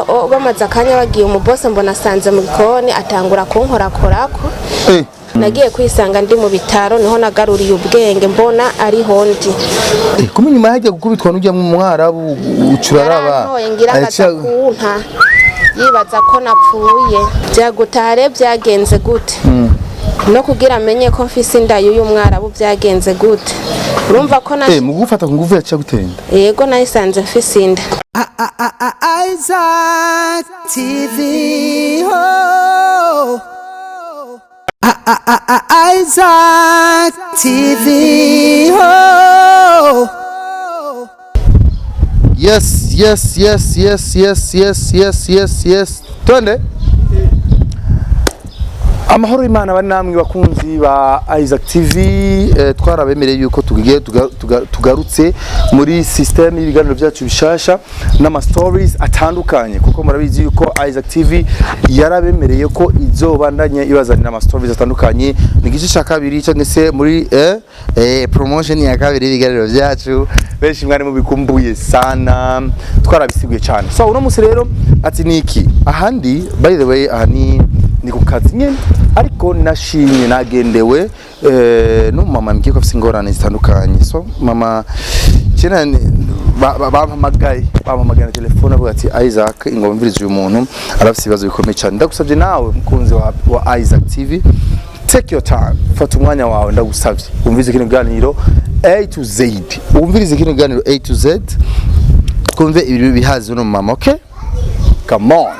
bamaze akanya bagiye umubose mbona asanze mu gikoni atangura kunkorakorako nagiye kwisanga ndi mu bitaro niho nagaruriye ubwenge mbona ari hondi kuma nyuma hajya gukubitwa n'ujya mu mwarabu ucuraraba kunta yibaza ko napfuye byagutare byagenze gute no kugira amenye ko mfise inda y'uyu mwarabu byagenze gute urumva ko mu gufata ku nguvu yaca gutenda yego nayisanze mfise inda Isaac TV oh Isaac TV oh yes twende amahoro imana bari namwe bakunzi ba Isaac TV twarabemereye yuko tugiye tugarutse muri system y'ibiganiro byacu bishasha n'ama stories atandukanye kuko murabizi yuko Isaac TV yarabemereye ko izobandanya ibazanira ama stories atandukanye ni gice cya kabiri cyangwa se muri promotion ya kabiri y'ibiganiro byacu benshi mwari mubikumbuye sana twarabisiguye cyane so uno musi rero ati niki ahandi by the way ahani ni kukazi nyene ariko nashimye nagendewe no mama mbwiye ko afite ingorane zitandukanye so mama cyane bampamagaye na telefone avuga ati Isaac ingomvirize uyu muntu arafite ibibazo bikomeye cyane ndagusabye nawe mukunzi wa Isaac TV take your time fata umwanya wawe ndagusabye umvirize kino ganiro A to Z umvirize kino ganiro A to Z twumve ibi bihazi no mama okay come on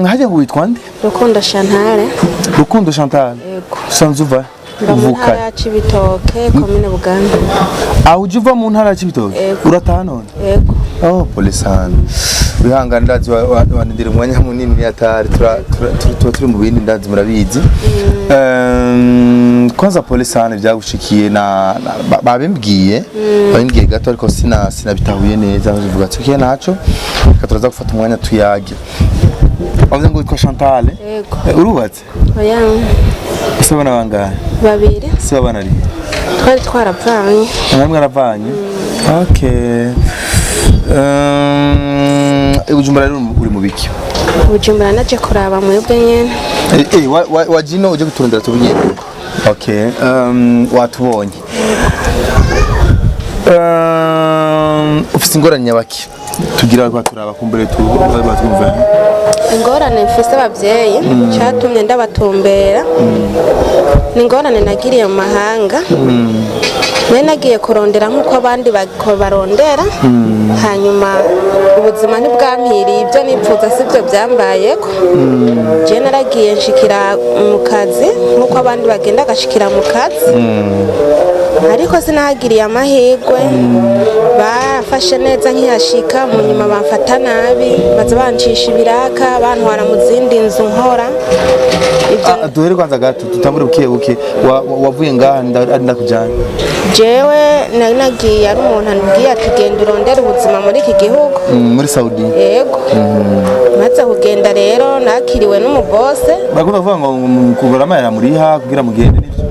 Hajya witwa nde? Rukundo Chantal. Yego. Sanzuva. Uvuka ya Cibitoke komine Buganda. Aho ujuva mu ntara ya Cibitoke? Urataha none? Yego. Oh, polisana. Bihanga ndazi wanindira umwanya munini yatari turi mu bindi ndazi murabizi. Kwanza polisana byagushikiye na babimbwiye gato ariko sinabitahuye neza bavuga ati okay naco katuraza gufata umwanya tuyage. Avuze ngo witwa Chantal? Yego. Urubatse? Oya. Ese bana bangahe? Babiri. Se bana ari? Twari twaravanye. Namwe aravanye? Okay. Ujumbura uri mu biki? Ujumbura naje kuraba mwebwe nyene. Wajino uje guturondera tubunye. Okay. Watubonye. Ufite ingorane nyabaki? Tugira ko turaba kumbere batwumva. Ingorane mfise abavyeyi cyatumye ndabatumbera. Ni ingorane nagiriye mu mahanga. Nagiye kurondera nkuko abandi barondera. Hanyuma ubuzima ntibwampiriye ibyo nipfuza sibyo byambayeko. Je naragiye nshikira mu kazi nkuko abandi bagenda gashikira mu kazi. Ariko sinahagiriye amahirwe bafashe neza nkiyashika mu nyuma bamfata nabi baza bancisha ibiraka bantwara mu zindi nzu nkora duhere kwanza gato tutambure buke wavuye ngaha ndakujana jewe nagiye ari umuntu anubwiye ati genda urondera ubuzima muri iki gihugu muri Saudi yego maze kugenda rero nakiriwe n'umubose bakunda kuvuga ngo kugura amahera muri ha kugira mugende nivyo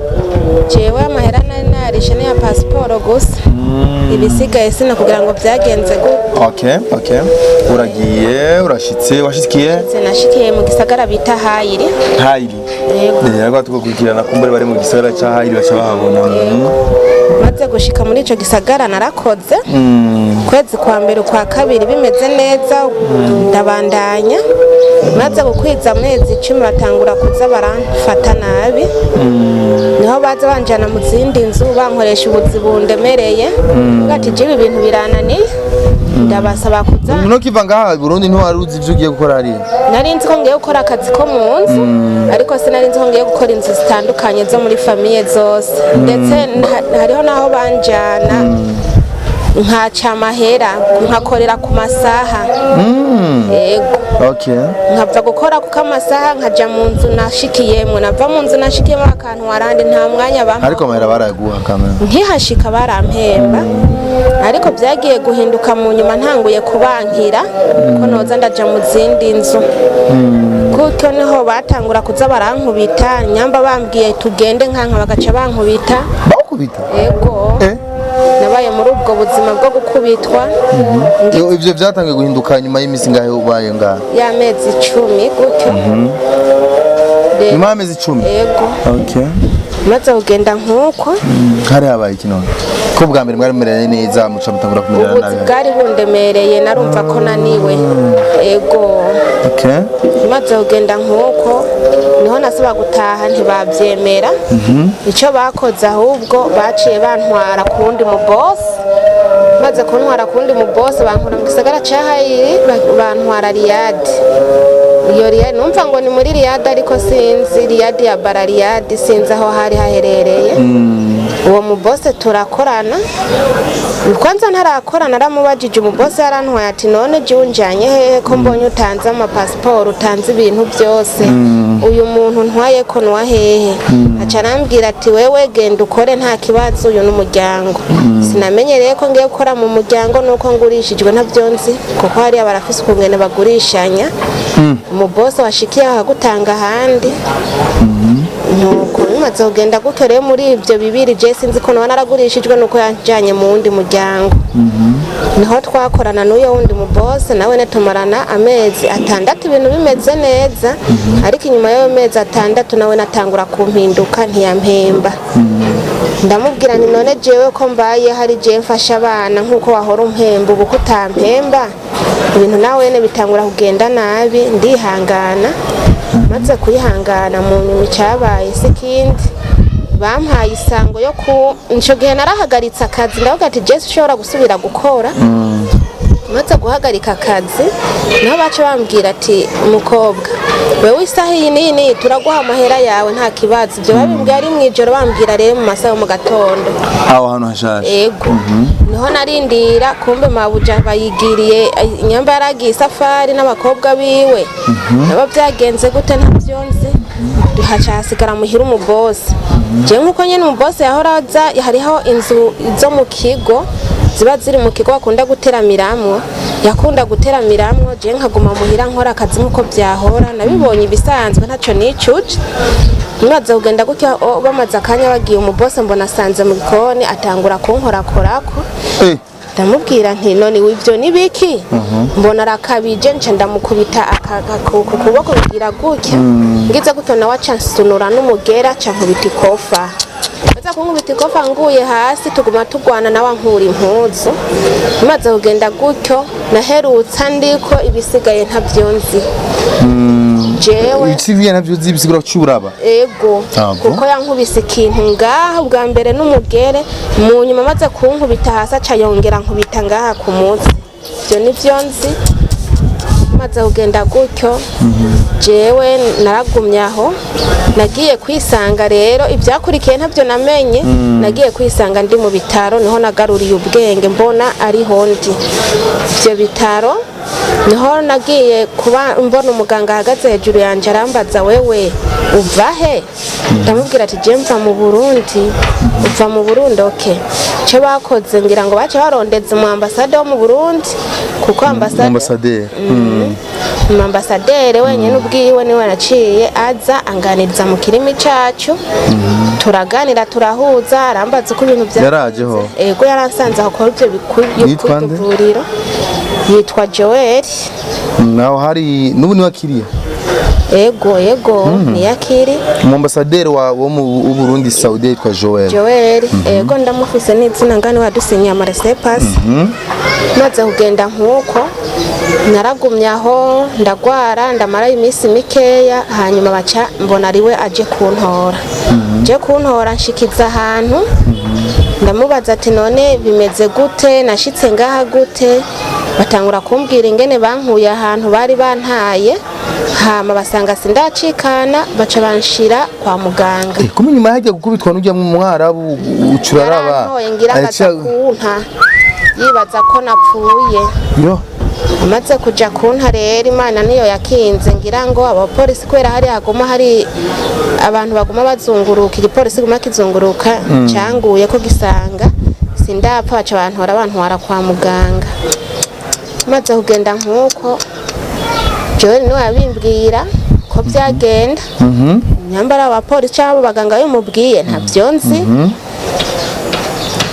jewe amahera narishe ya passport gusa ibisigaye sina kugira ngo byagenze gute okay uragiye urashitse washikiye nashikiye mu gisagara bita Hayiri yego tugukurikirana kumbere bari mu gisagara cya Hayiri bacha bahabona maze gushika muri ico gisagara narakoze kwezi kwa mbere kwa kabiri bimeze neza ndabandanya maze gukwiza amezi 10 batangura kuza baramfata nabi niho baza banjana mu zindi nzu bankoresha ubuzi bundemereye ngati je ibintu birananiye ndabasaba kuza no kiva ngaha Burundi nto waruzi ivyo ugiye gukora ari nari nzi ko ngiye gukora akazi ko mu nzu ariko sinari nzi ko ngiye gukora inzu zitandukanye zo muri famille zose ndetse hariho naho banjana nkaca amahera nkakorera ku masaha yego okay nkava gukora kuko amasaha nkaja mu nzu nashikiyemwe nava mu nzu nashikiyemo akantu warandi nta mwanya bampa ariko amahera baraguha kamera nkihashika barampemba ariko byagiye guhinduka mu nyuma ntanguye kubankira ko noza ndaja mu zindi nzu kuko niho batangura kuza barankubita nyamba bambwiye tugende nkanka bagaca bankubita bakubita yego nabaye muri ubwo buzima bwo gukubitwa ivyo byatangiye guhinduka nyuma y'imisi ngahe ubaye ngaha y'amezi 10 gutyo nyuma y'amezi 10 yego okay maze kugenda nkuko hari habaye kinone ko bwa mbere mwari mumereye neza muca mutangura kumerera nabi bwari bundemereye narumva ko naniwe yego okay maze kugenda nkuko niho nasaba gutaha ntibavyemera ico bakoze ahubwo baciye bantwara kundi mu boss maze kuntwara kundi mu boss bankura mu gisagara ca Hayiri bantwara Riyadi iyo Riyadi numva ngo ni muri Riyadi ariko sinzi Riyadi ya bara Riyadi sinzi aho hari haherereye uwo mu boss turakorana kwanza ntarakorana naramubajije mu boss yarantwaye ati none je unjanye hehe ko mbonye utanze ama passport utanze ibintu byose uyu muntu ntwaye ko nwa hehe aca arambwira ati wewe genda ukore nta kibazo uyu n'umuryango sinamenyereye ko ngiye gukora mu muryango nuko ngurishijwe ntabyo nzi kuko hari abarafise ukungene bagurishanya mu boss washikiye akagutanga ahandi nuko bimaze kugenda gukoreye muri ibyo bibiri je sinzi ko nawe naragurishijwe nuko yanjanye mu wundi muryango niho twakorana n'uyo wundi mu boss nawe netumarana amezi 6 ibintu bimeze neza ariko inyuma y'ayo mezi 6 nawe natangura kumpinduka ntiyampemba ndamubwira ni none jewe ko mbaye hari je mfasha abana nkuko wahora umpemba ubu kutampemba ibintu nawe ne bitangura kugenda nabi ndihangana maze kuyihangana mu nyuma cyabaye sikindi bampaye isango yo ku nico gihe narahagaritse akazi ndavuga ati Jesse ushobora gusubira gukora maze guhagarika akazi naho bace bambwira ati umukobwa wewe isaha iyi ni turaguha amahera yawe nta kibazo byo babimbwiye ari mwijoro bambwira rero mu masaha mu gatondo aho hano hashaje yego niho narindira kumbe mabuja bayigiriye inyamba yaragiye isafari n'abakobwa biwe nabo byagenze gute ntabyonze duhacasigara muhira mu boss je nkuko nyene mu boss yahoraza hariho inzu zo mu kigo ziba ziri mu kigo akunda guteramiramwo yakunda guteramiramwo je nkaguma muhira nkora akazi nkuko byahora nabibonye ibisanzwe ntaco nicuje mwaza kugenda gutya bamaze akanya bagiye mu boss mbona sanze mu gikoni atangura kunkorakorako ndamubwira nti none wivyo nibiki mbona rakabije nce ndamukubita kuboko bigira gutya ngize gutona waca nsunura n'umugera ca nkubita ikofa baza kunkubita ikofa nguye hasi tuguma tugwana nawe nkura impuzu maze kugenda gutyo naherutsa ndiko ibisigaye ntavyonzi jewe ibisigara navyo zibisigara cyuraba ego kuko yankubise ikintu ngaha bwa mbere n'umugere mu nyuma maze kunkubita hasi aca yongera nkubita ngaha ku munsi byo nivyo nzi maze kugenda gutyo jewe naragumye aho nagiye kwisanga rero ibyakurikiye ntabyo namenye nagiye kwisanga ndi mu bitaro niho nagaruriye ubwenge mbona ari hondi ibyo bitaro niho nagiye kuba mbona umuganga ahagaze hejuru yanje arambaza wewe uva he ndamubwira ati je mva mu Burundi uva mu Burundi okay cyo bakoze ngira ngo bace barondeze mu ambassade wo mu Burundi kuko ambasaderi ambasaderi wenyene ubwiwe niwe naciye aza anganiriza mu kirimi cacu turaganira turahuza arambaza uko ibintu bya yarajeho ego yaransanze akora ibyo bikuvuriro yitwa Joel naho hari nubu ni wakiriye ego ni yakiri umambasaderi wo mu Burundi SAUDIA yitwa Joel ego ndamufise n'izina ngani wadusinye amaresepas maze kugenda nkuko naragumye aho ndagwara ndamara iminsi mikeya hanyuma baca mbona ariwe aje kuntora je kuntora nshikiza ahantu ndamubaza ati none bimeze gute nashitse ngaha gute batangura kumbwira ingene bankuye ahantu bari bantaye hama basanga sindacikana baca banshira kwa muganga kumenya nyuma hajya gukubitwa n'ujya mu mwarabu ucuraraba ngira kunta yibaza ko napfuye. yo Amaze kuja kuntarera Imana niyo yakinze ngira ngo abapolisi kwera hari haguma hari abantu baguma bazunguruka igipolisi guma kizunguruka canguye ko gisanga sindapfa baca abantu kwa muganga. Maze kugenda nkuko jewe niwe yabimbwira ko byagenda nyambara abapolisi cyabo baganga bimubwiye ntavyo nzi.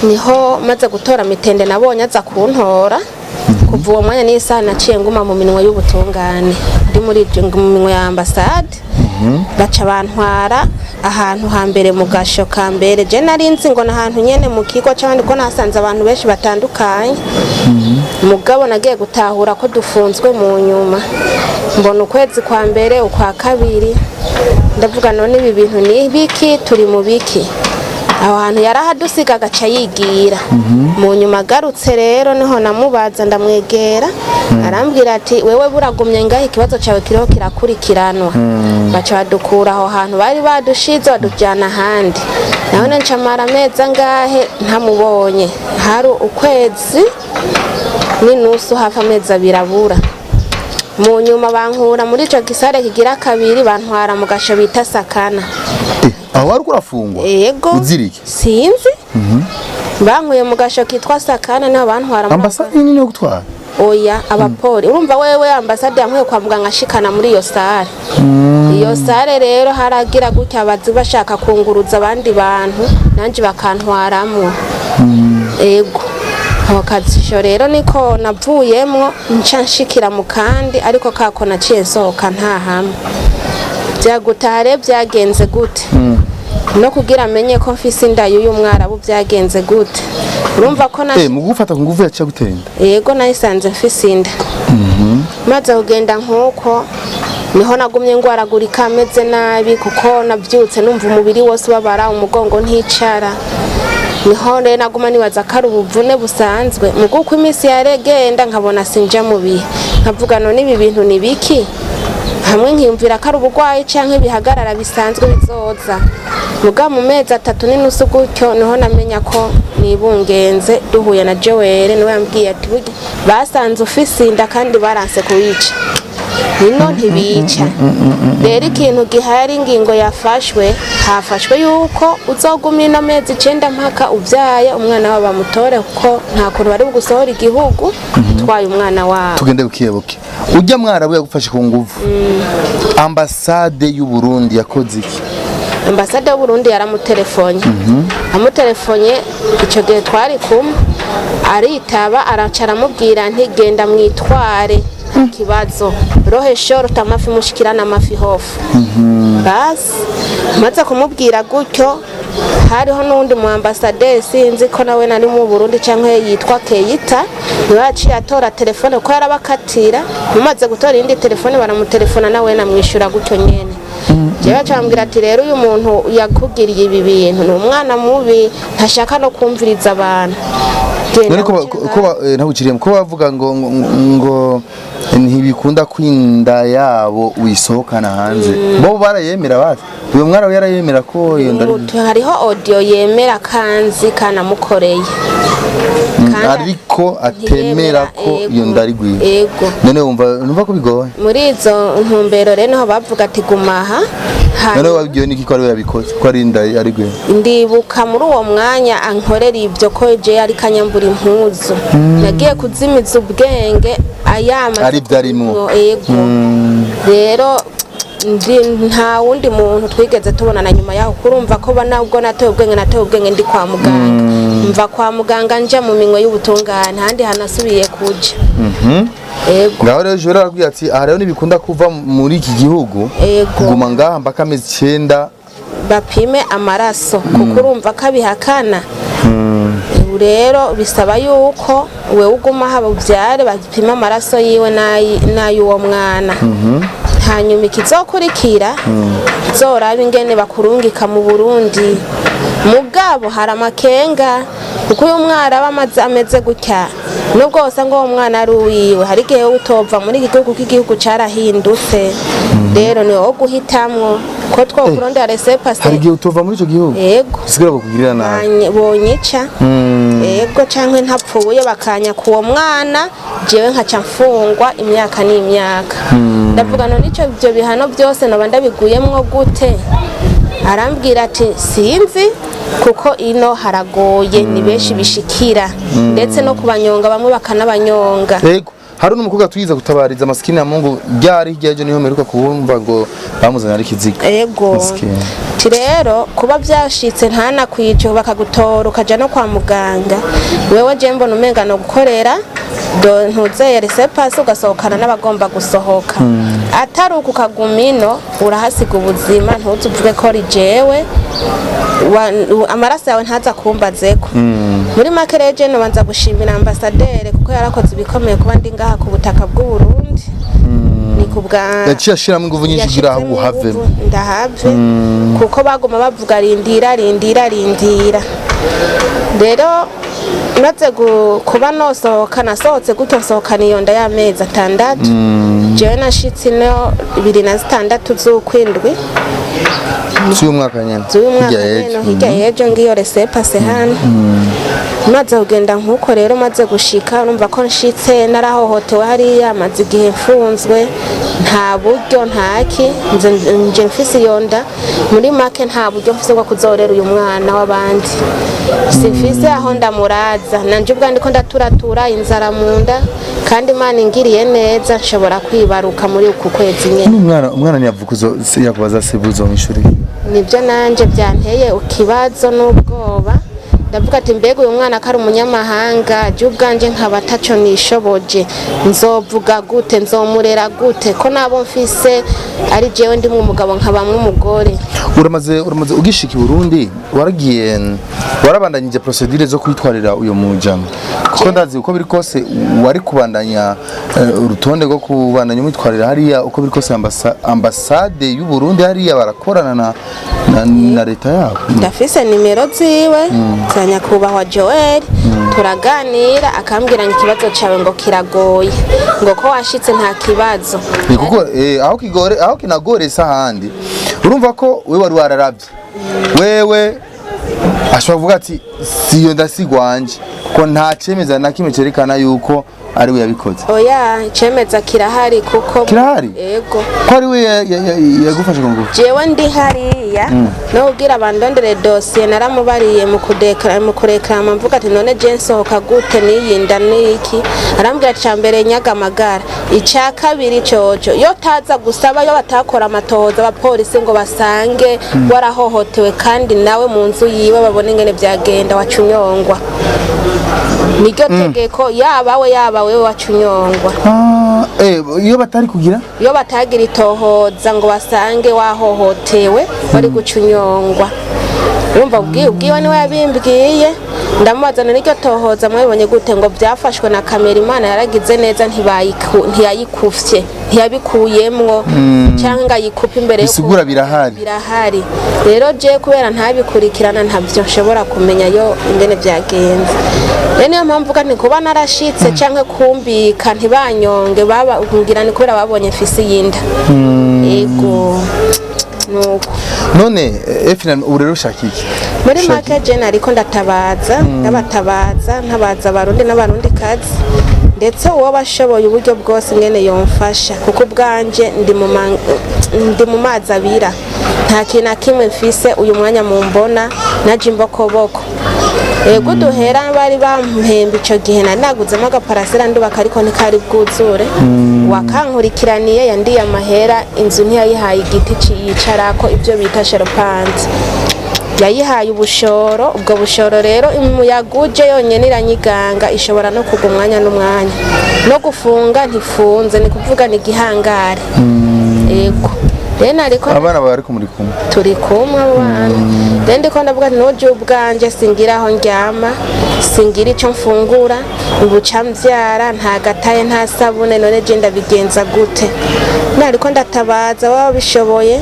Niho maze gutora mitende nabonye aza kuntora kuva uwo mwanya n'isaha naciye nguma mu minwe y'ubutungane ndi muri mu minwe ya ambasade. Baca bantwara ahantu hambere mu gasho ka mbere je narinzi ngo nahantu nyene mu kigo cy'abandi ko nasanze abantu benshi batandukanye. Mugabo nagiye gutahura ko dufunzwe mu nyuma mbona ukwezi kwa mbere ukwa kabiri ndavuga none ibi bintu ni biki turi mu biki. Aho hantu yarahadusiga agaca yigira. Mu nyuma agarutse rero niho namubaza ndamwegera arambwira ati wewe buragumye ngaho ikibazo cyawe kiriho kirakurikiranwa. Baca badukura aho hantu bari badushize badujyana ahandi naho ncamara amezi angahe ntamubonye hari ukwezi n'inusu hafi amezi abiri abura. Mu nyuma bankura muri ico gisare kigira kabiri bantwara mu gasho bita Sakana. aho wari kurafungwa yego uzirike sinzi. Bankuye mu gasho kitwa Sakana niho bantwara ambasade nini yo gutwara oya abapoli urumva wewe ambasade yankwiye kwa muganga ashikana muri iyo sare. Iyo sare rero haragira gutya abazi bashaka kunguruza abandi bantu nanje bakantwaramwo. Ego aho kazisho rero niko navuyemwo nca nshikira mu kandi ariko kako naciye sohoka nta hamwe. Byagutare byagenze gute no kugira amenye ko mfise inda y'uyu mwarabu byagenze gute urumva ko mu gufata ku nguvu yaca gutenda yego nayisanze mfise inda. Maze kugenda nkuko niho nagumye ngwaragurika ameze nabi kuko navyutse numva umubiri wose babara umugongo nticara. Niho rero naguma nibaza ko ari ubuvune busanzwe mu guko imisi yaregenda nkabona sinja mu bihe nkavuga none ibi bintu ni biki hamwe nkiyumvira ko ari ubugwayi canke bihagarara bisanzwe bizoza. Muga mu mezi 3 n'inusu gutyo niho namenya ko nibungenze duhuye na Joel niwe yambwiye ati basanze ufise inda kandi baranse kuyica nino ntibica. Rero ikintu gihari ingingo yafashwe hafashwe yuko uzogumira no mezi 9 mpaka uvyaye umwana waba mutore kuko nta kuntu bari gusohora igihugu twaye umwana wawe. Tugende bukiyebuke ujya mwarabu yagufashe ku nguvu. Ambasade y'u Burundi yakoze iki? Ambasade y'u Burundi yaramutelefonye. Amutelefonye ico gihe twari kumwe aritaba aracara mubwira nti genda mwitware kibazo rohe shoro tamafi mushikirana amafi hofu. Bas maze kumubwira gutyo hariho n'undi mu ambassadeur sinzi ko nawe nari mu Burundi canke yitwa Keyita niwe yaciye atora telefone ko yarabakatira mumaze gutora indi telefone baramutelefona nawe namwishura gutyo nyene. Jewe cyambwira ati rero uyu muntu yakugiriye ibi bintu ni umwana mubi ntashaka no kumviriza abantu. None ko ntabuciriyemo ko bavuga ngo ntibikunda kwinda yabo wisohokana hanze bo barayemera bati uyu mwara we yarayemera ko iyo ndari hariho audio yemera kanzi kanamukoreye ariko atemera ko iyo ndari gwiye. Ego none umva ko bigoye muri izo ntumbero rero niho bavuga ati gumaha. None wabwiye niki ko ari we yabikoze ko ari inda ari gwiye? Ndibuka muri uwo mwanya ankorera ibyo ko je yari kanyambura impuzu nagiye kuzimiza ubwenge ayama ari byarimo. Ego rero nta wundi muntu twigeze tubonana nyuma yaho kurumva ko banabwo natoye ubwenge ndi kwa muganga. Mva kwa muganga nje mu minwe y'ubutungane handi hanasubiye kuja. Ego ngaho rero jora arakwiye ati aha rero nibikunda kuva muri iki gihugu kuguma ngaha mpaka amezi 9 bapime amaraso kuko urumva kabihakana. Rero bisaba yuko we uguma haba ubyare bapima amaraso yiwe n'ayuwo mwana. Hanyuma ikizokurikira zoraba ingene bakurungika mu Burundi. Mugabo hari amakenga kuko uyu mwara bamaze ameze gutya nubwo wose ngo uwo mwana ari uwiwe hari igihe utova muri iki gihugu k'igihugu carahindutse rero ni wowe guhitamwo ko twokurondera resepase hari igihe utova muri ico gihugu yego sigara bakugirira nabi bonyica yego canke ntapfuye bakanya kuwo mwana jewe nkaca mfungwa imyaka n'imyaka ndavuga none ico ivyo bihano byose noba ndabiguyemwo gute arambwira ati sinzi kuko ino haragoye ni benshi bishikira ndetse no kubanyonga bamwe bakanabanyonga yego hari n'umukobwa twiza gutabariza maskini ya Mungu ryari ryaje niho meruka kubumva ngo bamuzana ari kiziga yego rero kuba byashitse ntana kwico bakagutora ukaja no kwa muganga wewe je mbona umenga no gukorera do ntuzeye resepase ugasohokana n'abagomba gusohoka atari ukukagumino urahasiga ubuzima ntuzuvuge ko ari jewe amaraso yawe ntaza kumbazeko muri make rero je nobanza gushimira ambasaderi kuko yarakoze ibikomeye kuba ndi ngaha ku butaka bw'u Burundi ni kubwa yaciye ashiramo inguvu nyinshi kugira aho uhave ndahave kuko bagoma bavuga rindira rero maze kuba nosohoka nasohotse gutyo nsohokana iyo nda y'amezi 6 jewe nashitse no 2006 z'ukwindwi z'uyu mwaka nyene hirya y'ejo ngiyo resepase hano maze kugenda nk'uko rero maze gushika urumva ko nshitse narahohotewe hariya maze igihe mfunzwe nta buryo ntaki nje mfise iyo nda muri make nta buryo mfise bwo kuzorera uyu mwana w'abandi sifise aho ndamuraza nanje ubwandi ko ndaturatura inzara mu nda kandi Imana ingiriye neza nshobora kwibaruka muri uku kwezi nyene umwana nyavukuzo yakubaza sebuzo mwishuri nibyo nanje byanteye ukibazo n'ubwoba ndavuga ati mbega uyu mwana akari umunyamahanga je ubwanje nkaba taco nishoboje nzovuga gute nzomurera gute ko nabo mfise ari jewe ndi mu mugabo nkabamwe umugore uramaze ugishika i Burundi warabandanyije procedure zo kwitwarira uyo mujama kuko ndazi uko biri kose wari kubandanya urutonde rwo kubandanya umwitwarira hariya uko biri kose ambasade y'u Burundi hariya barakorana na leta yabo ndafise nimero ziwe za nyakubahwa Joel turaganira akambwira ikibazo cawe ngo kiragoye ngo ko washitse nta kibazo kuko aho kinagore sahandi urumva ko we wari wararavye wewe ashobora kuvuga ati siyo ndasigwanje ko nta cemeza na kimwe cerekana yuko ari we yabikoze oya cemeza kirahari kuko kirahari yego ko ari we yagufasha ngo jewe ndi hariya no kugira abandondere dossier naramubariye mu kureklama mvuga ati none je nsohoka gute niyinda niki arambwira ati cambere nyagamagara ica kabiri cojo yo taza gusaba yo batakora amatohoza abapolisi ngo basange warahohotewe kandi nawe mu nzu yiwe babone ingene byagenda wacunyongwa niryo tegeko yaba wewe wacunyongwa iyo batari kugira iyo batagira itohoza ngo basange wahohotewe bari gucunyongwa urumva ubwiwe niwe yabimbwiye ndamubazana n'iryo tohoza mwabibonye gute ngo byafashwe na kamera Imana yaragize neza ntiyayikufye ntiyabikuyemwo cyangwa yikupa imbere yo bisigura birahari rero je kubera ntabikurikirana ntavyo nshobora kumenya yo ingene byagenze niyo mpamvu kandi kuba narashitse cyangwa kumbika ntibanyonge bababwira ni kubera babonye fisi yinda yego nuko none efina urero shakiki muri make je nariko ndatabaza ntabaza Abarundi n'Abarundi kazi ndetse uwo bashoboye uburyo bwose ngene yomfasha kuko ubwanje ndi mu mazi abira nta kintu kimwe mfise uyu mwanya mu mbona naje imbokoboko yego duhera bari bampemba ico gihe naguzemo agaparasera ndubaka ariko ntikari bwuzure wakankurikiraniye yandiye amahera inzu ntiyayihaye igiti ciyicarako ibyo bita sheropanti yayihaye ubushoro ubwo bushoro rero imuyaguje yonyene iranyiganga ishobora no kugwa umwanya n'umwanya no gufunga ntifunze ni kuvuga ni gihangare yego rena ariko abana bari kumuri kumwe turi kumwe abana ndende ko ndavuga noje ubwanje singira aho ndyama singira ico mfungura ubuca mvyara nta gataye nta sabune none je ndabigenza gute nariko ndatabaza baba bishoboye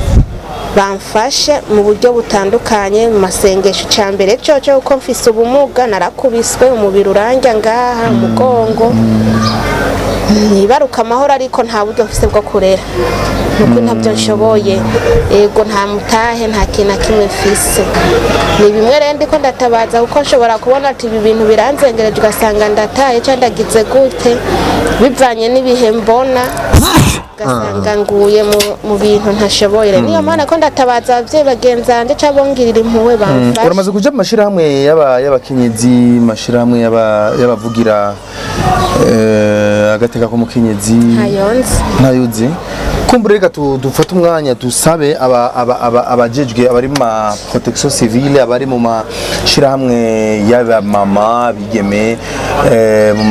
bamfashe mu buryo butandukanye mu masengesho cyambere cyo uko mfise ubumuga narakubiswe umubiri uranja ngaha umugongo nibaruka amahoro ariko nta buryo mfise bwo kurera nuko ntabyo nshoboye ego nta mutahe nta kintu kimwe mfise ni bimwe rero ndiko ndatabaza kuko nshobora kubona ati ibi bintu biranzengereje ugasanga ndataye cyangwa ndagize gute bivanye n'ibihe mbona gasanga nguye mu bintu ntashoboye niyo mana ko ndatabaza abavyeyi bagenzanje cabongirira impuwe bamfashe uramaze kuja mu mashirahamwe y'abakenyezi mashirahamwe y'abavugira agateka ko mukenyezi ntayonzi kumbure reka dufata umwanya dusabe abajejwe abari mu protection civile abari mu mashirahamwe y'aba mama bigeme mu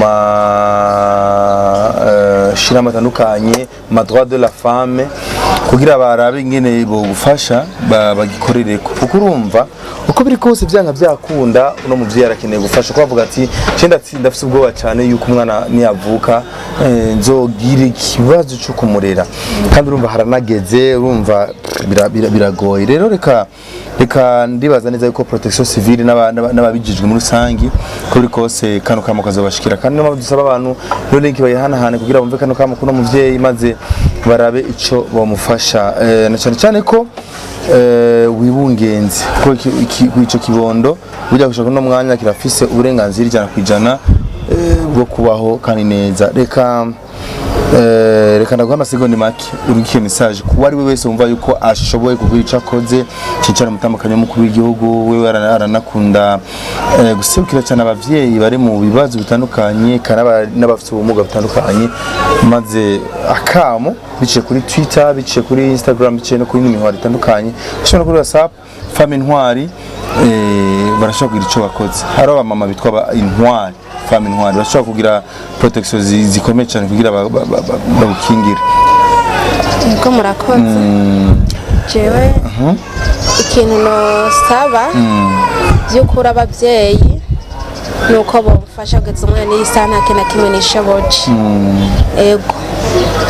mashirahamwe atandukanye ma droit de la femme kugira barabe ingene bo gufasha bagikorere kuko urumva uko biri kose byanga byakunda uno muvyeyi arakeneye gufasha ko bavuga ati cenda ndafise ubwoba cyane yuko umwana niyavuka nzogira ikibazo cyo kumurera kandi urumva haranageze urumva biragoye rero reka ndibaza neza yuko protection civile n'ababijijwe muri rusangi ko biri kose kano kamo kazobashikira kandi no dusaba abantu rero link bayihanahane kugira bumve kano kamo kuno muvyeyi maze barabe ico bomufasha na cyane cyane ko wibungenze ko ico kibondo burya gushaka no mwanya kirafise uburenganzira ijana kwijana bwo kubaho kandi neza reka ndaguha amasegonda make urukiye message kuba ari we wese wumva yuko ashoboye kugira ico akoze cicara mutambakanye w'umukuru w'igihugu wewe aranakunda gusebukira cyane abavyeyi bari mu bibazo bitandukanye kandi n'abafite ubumuga bitandukanye maze akamo biciye kuri Twitter biciye kuri Instagram biciye no kuri imihwaro itandukanye biciye no kuri WhatsApp Femme Intwari barashobora kugira ico bakoze hari abamama bitwa intwari Femme Intwari bashobora kugira protection zikomeye cyane kugira babukingira niko murakoze jewe ikintu no saba byukura abavyeyi nuko bomfasha kugeza umwana y'isana kena kimwe nishoboje ego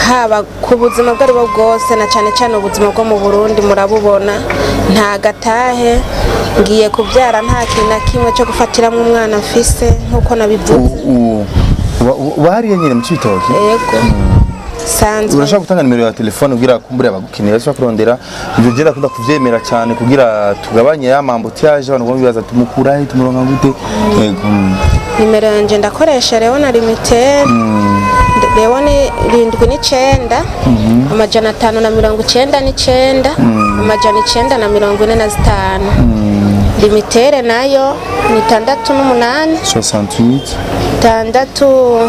haba ku buzima bw'aribo bwose na cyane cyane ubuzima bwo mu Burundi murabubona nta gatahe ngiye kubyara nta kintu na kimwe cyo gufatiramo umwana mfise nkuko nabivuze wahariye nyine mu citoke yego sanzwe urashaka gutanga nimero ya telefone kugira kumbure abagukeneye bashaka kurondera ibyo genda kunda kuvyemera cyane kugira tugabanye ya mambotiage abantu bibaza tumukura he tumuronka gute yego nimero yanje ndakoresha rero na limited rero ni 79 amajana 599 amajana 945 limitere nayo ni 68 68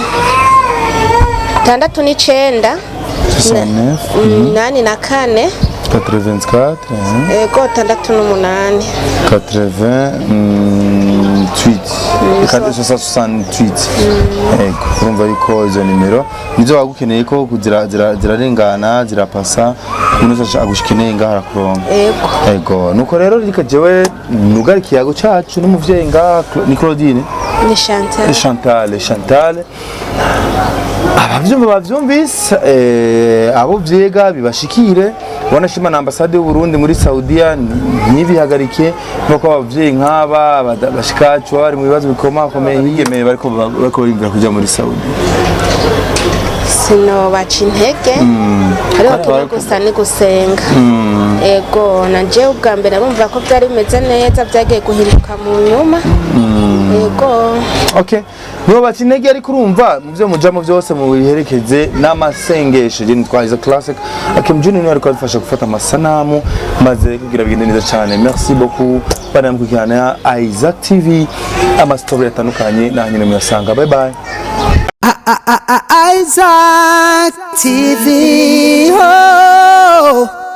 tandatu n'icenda 84 84 ego 68 88 ego urumva yuko izo nimero nizo bagukeneye ko zirarengana zirapasa umuntu agushikeneye ngaha kuronka ego nuko rero rika jewe nugari kiyago cacu n'umuvyeyi ngaha ni Claudine ni Chantal abavyumva bavyumvise abo vyega bibashikire ubona shima na ambassade y'u Burundi muri SAUDIA ntibihagarike nuko abavyeyi nk'aba bashikacu bari mu bibazo bikomakomeye higemeye bariko bimvira kuja muri Saudi sino baca intege ariko kimwe gusa ni gusenga ego nanje ubwa mbere bumva ko byari bimeze neza byagiye guhinduka mu nyuma ego okay nibo baca intege ariko urumva mu byo mujamo byose mu biherekeze n'amasengesho je nitwahiza classic akimjuni ni ariko afasha gufata amasanamu maze kugira bigende neza cyane merci beaucoup bana mukigana Isaac TV ama story atandukanye na nyine muyasanga bye bye Isaac TV. Oh.